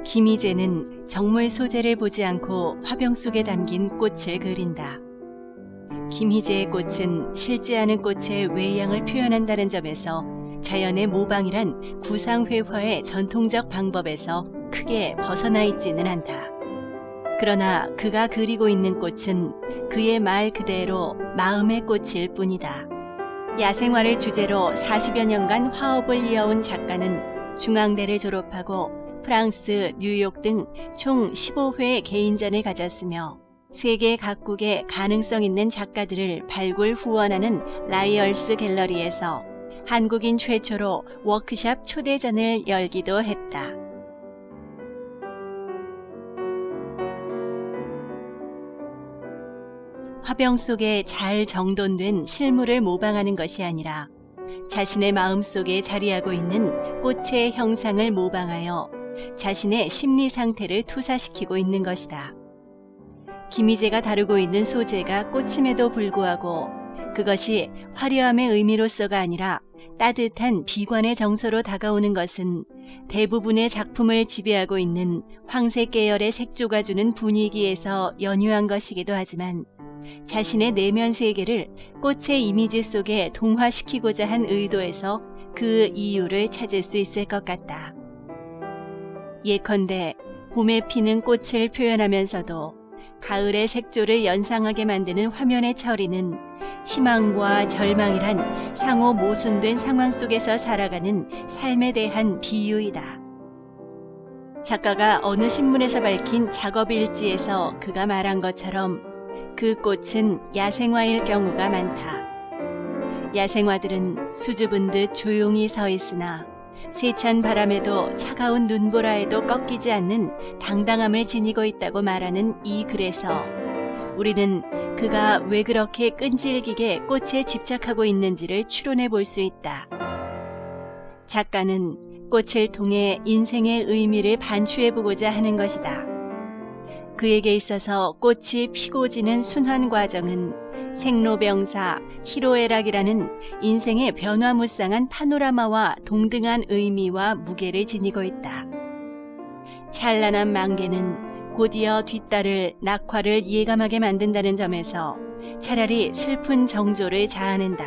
김희재는 정물 소재를 보지 않고 화병 속에 담긴 꽃을 그린다. 김희재의 꽃은 실지 않은 꽃의 외양을 표현한다는 점에서 자연의 모방이란 구상회화의 전통적 방법에서 크게 벗어나 있지는 않다. 그러나 그가 그리고 있는 꽃은 그의 말 그대로 마음의 꽃일 뿐이다. 야생화를 주제로 40여 년간 화업을 이어온 작가는 중앙대를 졸업하고 프랑스, 뉴욕 등 총 15회의 개인전을 가졌으며 세계 각국의 가능성 있는 작가들을 발굴 후원하는 라이얼스 갤러리에서 한국인 최초로 워크샵 초대전을 열기도 했다. 화병 속에 잘 정돈된 실물을 모방하는 것이 아니라 자신의 마음속에 자리하고 있는 꽃의 형상을 모방하여 자신의 심리 상태를 투사시키고 있는 것이다. 김희재가 다루고 있는 소재가 꽃임에도 불구하고 그것이 화려함의 의미로서가 아니라 따뜻한 비관의 정서로 다가오는 것은 대부분의 작품을 지배하고 있는 황색 계열의 색조가 주는 분위기에서 연유한 것이기도 하지만 자신의 내면 세계를 꽃의 이미지 속에 동화시키고자 한 의도에서 그 이유를 찾을 수 있을 것 같다. 예컨대 봄에 피는 꽃을 표현하면서도 가을의 색조를 연상하게 만드는 화면의 처리는 희망과 절망이란 상호 모순된 상황 속에서 살아가는 삶에 대한 비유이다. 작가가 어느 신문에서 밝힌 작업일지에서 그가 말한 것처럼 그 꽃은 야생화일 경우가 많다. 야생화들은 수줍은 듯 조용히 서 있으나 세찬 바람에도 차가운 눈보라에도 꺾이지 않는 당당함을 지니고 있다고 말하는 이 글에서 우리는 그가 왜 그렇게 끈질기게 꽃에 집착하고 있는지를 추론해 볼 수 있다. 작가는 꽃을 통해 인생의 의미를 반추해보고자 하는 것이다. 그에게 있어서 꽃이 피고 지는 순환 과정은 생로병사, 희로애락이라는 인생의 변화무쌍한 파노라마와 동등한 의미와 무게를 지니고 있다. 찬란한 만개는 곧이어 뒤따를 낙화를 예감하게 만든다는 점에서 차라리 슬픈 정조를 자아낸다.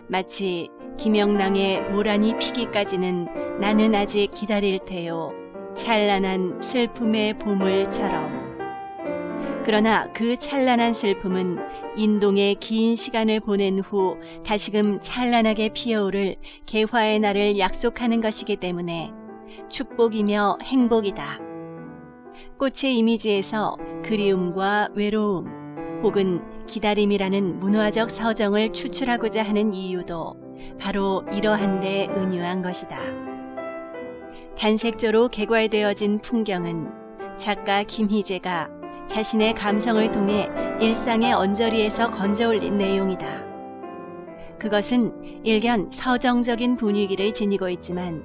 마치 김영랑의 모란이 피기까지는 나는 아직 기다릴 테요. 찬란한 슬픔의 보물처럼. 그러나 그 찬란한 슬픔은 인동의 긴 시간을 보낸 후 다시금 찬란하게 피어오를 개화의 날을 약속하는 것이기 때문에 축복이며 행복이다. 꽃의 이미지에서 그리움과 외로움 혹은 기다림이라는 문화적 서정을 추출하고자 하는 이유도 바로 이러한 데 은유한 것이다. 단색조로 개괄되어진 풍경은 작가 김희재가 자신의 감성을 통해 일상의 언저리에서 건져올린 내용이다. 그것은 일견 서정적인 분위기를 지니고 있지만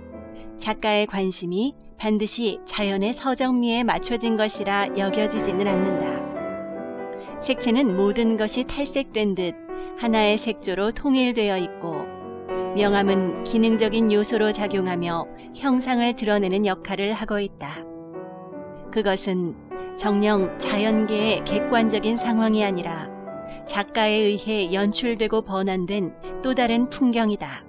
작가의 관심이 반드시 자연의 서정미에 맞춰진 것이라 여겨지지는 않는다. 색채는 모든 것이 탈색된 듯 하나의 색조로 통일되어 있고 명암은 기능적인 요소로 작용하며 형상을 드러내는 역할을 하고 있다. 그것은 정녕 자연계의 객관적인 상황이 아니라 작가에 의해 연출되고 번안된 또 다른 풍경이다.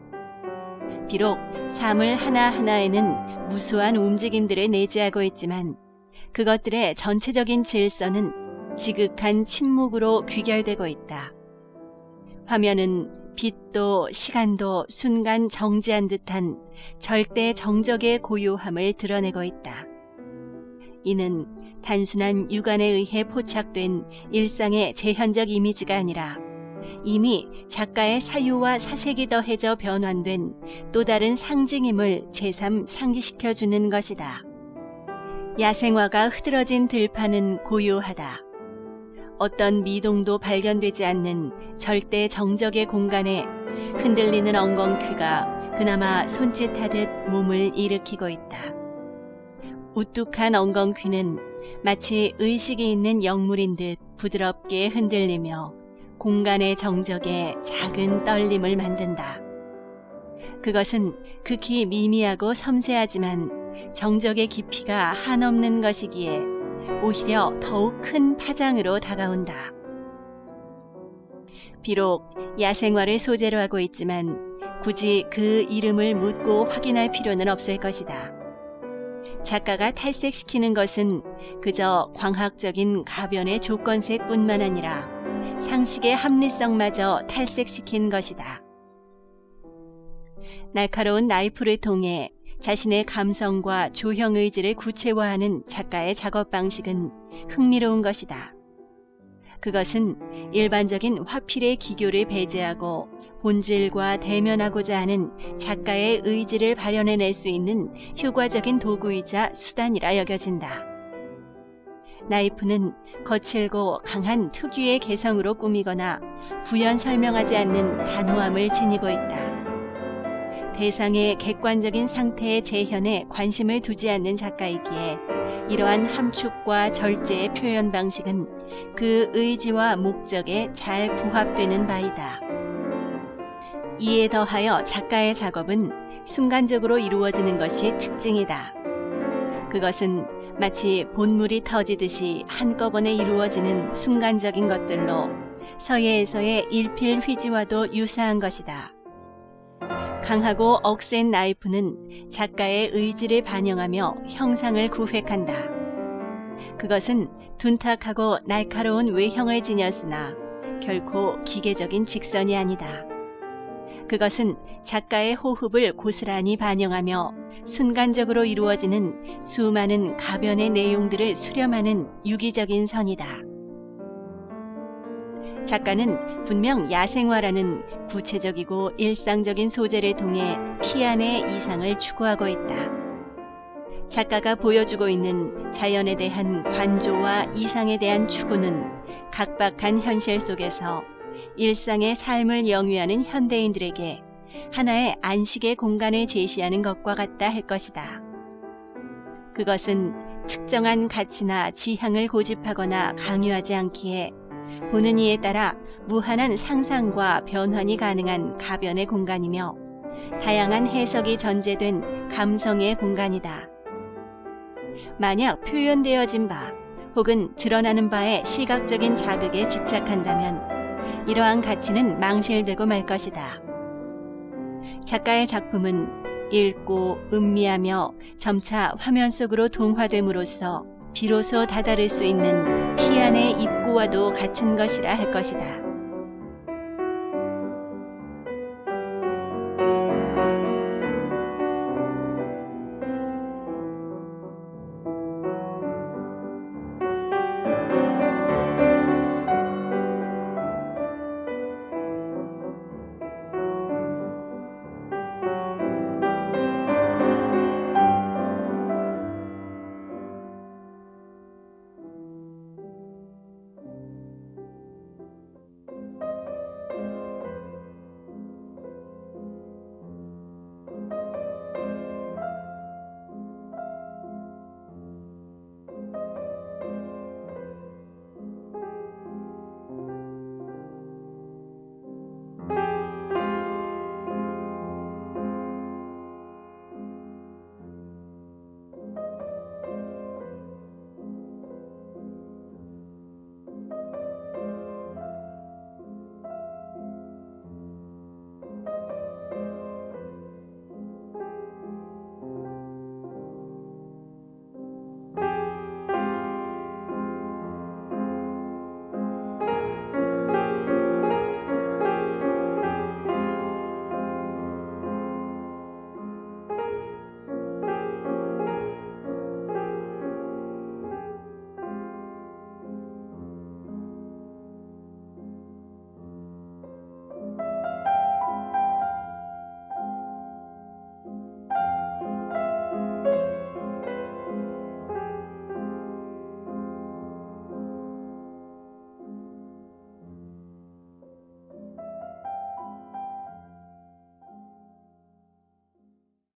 비록 사물 하나하나에는 무수한 움직임들을 내재하고 있지만 그것들의 전체적인 질서는 지극한 침묵으로 귀결되고 있다. 화면은 빛도 시간도 순간 정지한 듯한 절대 정적의 고요함을 드러내고 있다. 이는 단순한 육안에 의해 포착된 일상의 재현적 이미지가 아니라 이미 작가의 사유와 사색이 더해져 변환된 또 다른 상징임을 제삼 상기시켜주는 것이다. 야생화가 흐드러진 들판은 고요하다. 어떤 미동도 발견되지 않는 절대 정적의 공간에 흔들리는 엉겅퀴가 그나마 손짓하듯 몸을 일으키고 있다. 우뚝한 엉겅퀴는 마치 의식이 있는 영물인 듯 부드럽게 흔들리며 공간의 정적에 작은 떨림을 만든다. 그것은 극히 미미하고 섬세하지만 정적의 깊이가 한없는 것이기에 오히려 더욱 큰 파장으로 다가온다. 비록 야생화를 소재로 하고 있지만 굳이 그 이름을 묻고 확인할 필요는 없을 것이다. 작가가 탈색시키는 것은 그저 광학적인 가변의 조건색뿐만 아니라 상식의 합리성마저 탈색시킨 것이다. 날카로운 나이프를 통해 자신의 감성과 조형 의지를 구체화하는 작가의 작업 방식은 흥미로운 것이다. 그것은 일반적인 화필의 기교를 배제하고 본질과 대면하고자 하는 작가의 의지를 발현해낼 수 있는 효과적인 도구이자 수단이라 여겨진다. 나이프는 거칠고 강한 특유의 개성으로 꾸미거나 부연 설명하지 않는 단호함을 지니고 있다. 대상의 객관적인 상태의 재현에 관심을 두지 않는 작가이기에 이러한 함축과 절제의 표현 방식은 그 의지와 목적에 잘 부합되는 바이다. 이에 더하여 작가의 작업은 순간적으로 이루어지는 것이 특징이다. 그것은 마치 본물이 터지듯이 한꺼번에 이루어지는 순간적인 것들로 서예에서의 일필휘지와도 유사한 것이다. 강하고 억센 나이프는 작가의 의지를 반영하며 형상을 구획한다. 그것은 둔탁하고 날카로운 외형을 지녔으나 결코 기계적인 직선이 아니다. 그것은 작가의 호흡을 고스란히 반영하며 순간적으로 이루어지는 수많은 가변의 내용들을 수렴하는 유기적인 선이다. 작가는 분명 야생화라는 구체적이고 일상적인 소재를 통해 피안의 이상을 추구하고 있다. 작가가 보여주고 있는 자연에 대한 관조와 이상에 대한 추구는 각박한 현실 속에서 일상의 삶을 영위하는 현대인들에게 하나의 안식의 공간을 제시하는 것과 같다 할 것이다. 그것은 특정한 가치나 지향을 고집하거나 강요하지 않기에 보는 이에 따라 무한한 상상과 변환이 가능한 가변의 공간이며 다양한 해석이 전제된 감성의 공간이다. 만약 표현되어진 바 혹은 드러나는 바의 시각적인 자극에 집착한다면 이러한 가치는 망실되고 말 것이다. 작가의 작품은 읽고 음미하며 점차 화면 속으로 동화됨으로써 비로소 다다를 수 있는 피안의 입구와도 같은 것이라 할 것이다.